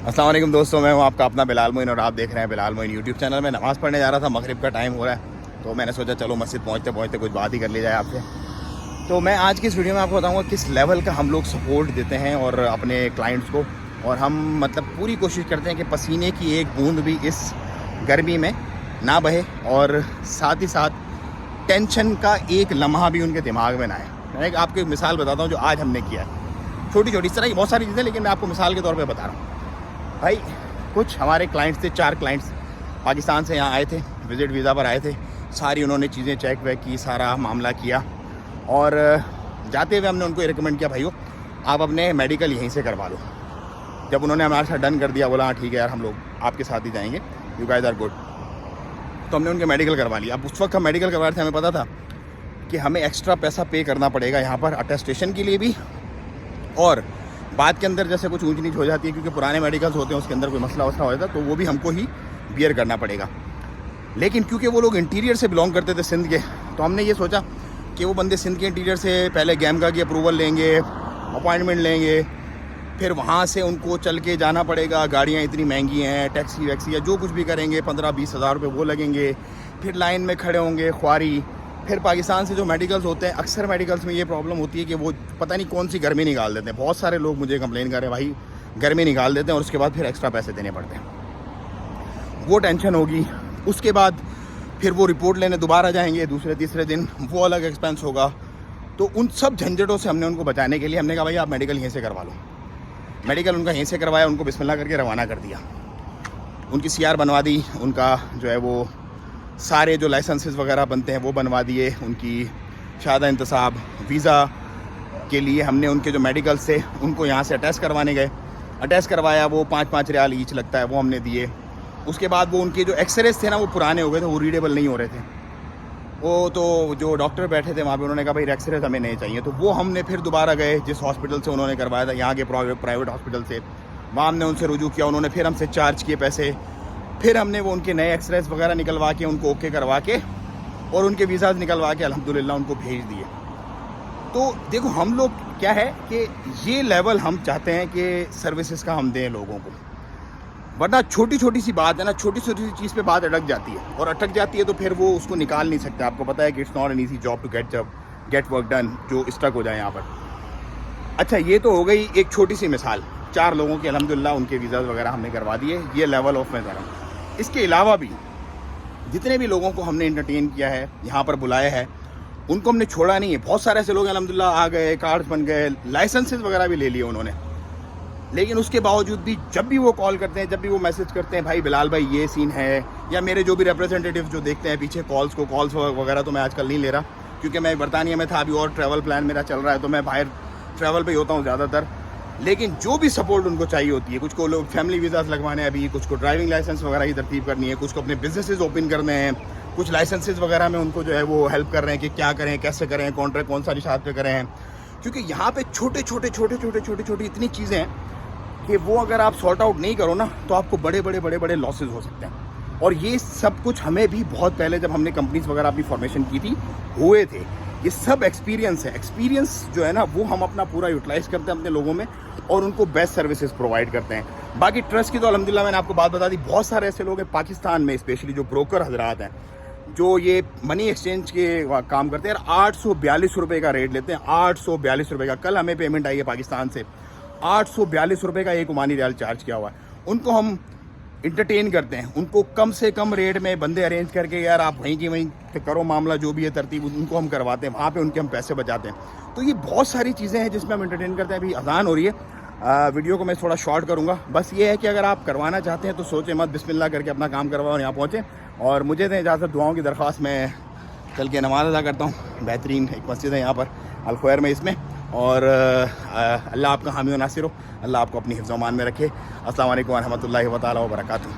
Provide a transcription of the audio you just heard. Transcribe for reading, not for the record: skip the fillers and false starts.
अस्सलाम वालेकुम दोस्तों, मैं हूं आपका अपना बिलाल मोइन और आप देख रहे हैं बिलाल मोइन यूट्यूब चैनल में। नमाज़ पढ़ने जा रहा था, मगरिब का टाइम हो रहा है तो मैंने सोचा चलो मस्जिद पहुंचते पहुंचते कुछ बात ही कर ली जाए आपसे। तो मैं आज की इस वीडियो में आपको बताऊंगा किस लेवल का हम लोग सपोर्ट देते हैं और अपने क्लाइंट्स को, और हम मतलब पूरी कोशिश करते हैं कि पसीने की एक बूंद भी इस गर्मी में ना बहे और साथ ही साथ टेंशन का एक लम्हा भी उनके दिमाग में ना आए। मैं एक आपको एक मिसाल बताता हूँ जो आज हमने किया है, छोटी छोटी इस तरह की बहुत सारी चीज़ें, लेकिन मैं आपको मिसाल के तौर पे बता रहा हूँ। भाई कुछ हमारे क्लाइंट्स थे, 4 क्लाइंट्स पाकिस्तान से यहाँ आए थे, विज़िट वीज़ा पर आए थे। सारी उन्होंने चीज़ें चेक वेक की, सारा मामला किया और जाते हुए हमने उनको ये रिकमेंड किया, भाइयों आप अपने मेडिकल यहीं से करवा लो। जब उन्होंने हमारे साथ डन कर दिया, बोला हाँ ठीक है यार हम लोग आपके साथ ही जाएंगे, यू गाइस आर गुड, तो हमने उनके मेडिकल करवा लिया। अब उस वक्त हम मेडिकल करवा रहे थे, हमें पता था कि हमें एक्स्ट्रा पैसा पे करना पड़ेगा यहाँ पर अटेस्टेशन के लिए भी, और बाद के अंदर जैसे कुछ ऊंच नीच हो जाती है क्योंकि पुराने मेडिकल्स होते हैं उसके अंदर कोई मसला वसला हो जाता है तो वो भी हमको ही बियर करना पड़ेगा। लेकिन क्योंकि वो लोग इंटीरियर से बिलोंग करते थे सिंध के, तो हमने ये सोचा कि वो बंदे सिंध के इंटीरियर से पहले गैमका की अप्रूवल लेंगे, अपॉइंटमेंट लेंगे, फिर वहाँ से उनको चल के जाना पड़ेगा, गाड़ियाँ इतनी महंगी हैं, टैक्सी वैक्सी या जो कुछ भी करेंगे 15-20 हज़ार रुपये वो लगेंगे, फिर लाइन में खड़े होंगे ख्वारी। फिर पाकिस्तान से जो मेडिकल्स होते हैं, अक्सर मेडिकल्स में ये प्रॉब्लम होती है कि वो पता नहीं कौन सी गर्मी निकाल देते हैं। बहुत सारे लोग मुझे कंप्लेन कर रहे हैं भाई गर्मी निकाल देते हैं और उसके बाद फिर एक्स्ट्रा पैसे देने पड़ते हैं। वो टेंशन होगी, उसके बाद फिर वो रिपोर्ट लेने दोबारा जाएंगे दूसरे तीसरे दिन, वो अलग एक्सपेंस होगा। तो उन सब झंझटों से हमने उनको बचाने के लिए हमने कहा भाई आप मेडिकल यहीं से करवा लो। मेडिकल उनका यहीं से करवाया, उनको बिस्मिल्लाह करके रवाना कर दिया, उनकी CR बनवा दी, उनका जो है वो सारे जो लाइसेंसेस वगैरह बनते हैं वो बनवा दिए, उनकी शादा इंतसाब वीज़ा के लिए हमने उनके जो मेडिकल्स थे उनको यहाँ से अटैच करवाने गए, अटैच करवाया, वो 5-5 रियाल ईच लगता है वो हमने दिए। उसके बाद वो उनके जो एक्सरेज थे ना वो पुराने हो गए थे, वो रीडेबल नहीं हो रहे थे, वो तो जो डॉक्टर बैठे थे वहाँ पे उन्होंने कहा भाई एक्सरेज हमें नहीं चाहिए, तो वो हमने फिर दोबारा गए जिस हॉस्पिटल से उन्होंने करवाया था, यहाँ के प्राइवेट हॉस्पिटल से, वहाँ हमने उनसे रुजू किया, उन्होंने फिर हमसे चार्ज किए पैसे, फिर हमने वो उनके नए एक्सरेज वगैरह निकलवा के उनको ओके करवा के और उनके वीज़ाज निकलवा के अल्हम्दुलिल्लाह उनको भेज दिए। तो देखो हम लोग क्या है कि ये लेवल हम चाहते हैं कि सर्विसेज का हम दें लोगों को, वरना छोटी छोटी सी बात है ना, छोटी छोटी सी चीज़ पे बात अटक जाती है, और अटक जाती है तो फिर वो उसको निकाल नहीं सकते। आपको पता है कि it's not an easy job to get work done जो स्टक हो जाए यहाँ पर। अच्छा, ये तो हो गई एक छोटी सी मिसाल, 4 लोगों के अल्हम्दुलिल्लाह उनके वीज़ाज वगैरह हमने करवा दिए, ये लेवल ऑफ मैं कर रहा हूँ। इसके अलावा भी जितने भी लोगों को हमने एंटरटेन किया है, यहाँ पर बुलाया है, उनको हमने छोड़ा नहीं है। बहुत सारे ऐसे लोग अल्हम्दुलिल्लाह आ गए, कार्ड्स बन गए, लाइसेंसेस वगैरह भी ले लिए उन्होंने, लेकिन उसके बावजूद भी जब भी वो कॉल करते हैं, जब भी वो मैसेज करते हैं भाई बिलाल भाई ये सीन है, या मेरे जो भी रिप्रेजेंटेटिव जो देखते हैं पीछे कॉल्स वगैरह तो मैं आजकल नहीं ले रहा क्योंकि मैं बरतानिया में था, अभी और ट्रैवल प्लान मेरा चल रहा है तो मैं बाहर ट्रैवल पर ही होता हूँ ज़्यादातर। लेकिन जो भी सपोर्ट उनको चाहिए होती है, कुछ को लोग फैमिली वीज़ास लगवाने हैं अभी, कुछ को ड्राइविंग लाइसेंस वगैरह की तरतीब करनी है, कुछ को अपने बिजनेसेस ओपन करने हैं, कुछ लाइसेंसेस वगैरह में उनको जो है वो हेल्प कर रहे हैं कि क्या करें, कैसे करें, कॉन्ट्रैक्ट कौन सा निशात पे करें हैं, क्योंकि यहाँ पे छोटे छोटे इतनी चीज़ें हैं कि वो अगर आप सॉर्ट आउट नहीं करो ना तो आपको बड़े लॉसेज हो सकते हैं। और ये सब कुछ हमें भी बहुत पहले जब हमने कंपनीज वगैरह अपनी फॉर्मेशन की थी हुए थे। ये सब एक्सपीरियंस है, एक्सपीरियंस जो है ना वो हम अपना पूरा यूटिलाइज करते हैं अपने लोगों में और उनको बेस्ट सर्विसेज प्रोवाइड करते हैं। बाकी ट्रस्ट की तो अल्हम्दुलिल्लाह मैंने आपको बात बता दी, बहुत सारे ऐसे लोग हैं पाकिस्तान में, स्पेशली जो ब्रोकर हजरात हैं जो ये मनी एक्सचेंज के काम करते हैं, 842 रुपये का रेट लेते हैं, 842 रुपये का। कल हमें पेमेंट आई है पाकिस्तान से, 842 रुपये का एक ओमानी रियाल चार्ज किया हुआ है। उनको हम इंटरटेन करते हैं, उनको कम से कम रेट में बंदे अरेंज करके यार आप वहीं की वहीं करो मामला, जो भी है तरतीब उनको हम करवाते हैं, वहाँ पे उनके हम पैसे बचाते हैं। तो ये बहुत सारी चीज़ें हैं जिसमें हम इंटरटेन करते हैं। अभी अजान हो रही है, वीडियो को मैं थोड़ा शॉर्ट करूँगा। बस ये है कि अगर आप करवाना चाहते हैं तो सोचें मत, बिस्मिल्लाह करके अपना काम करवाओ और यहाँ पहुँचें। और मुझे दें इजाज़त, दुआओं की दरख्वास्त, मैं चल के नमाज़ अदा करता हूँ। बेहतरीन एक मस्जिद है यहाँ पर अल खैर में इसमें, और अल्लाह आपका हामी व नासिर हो, अल्लाह आपको अपनी हिफ्ज़-ओ-मान में रखे। अस्सलाम वालेकुम व रहमतुल्लाहि व तआला व बरकातहू।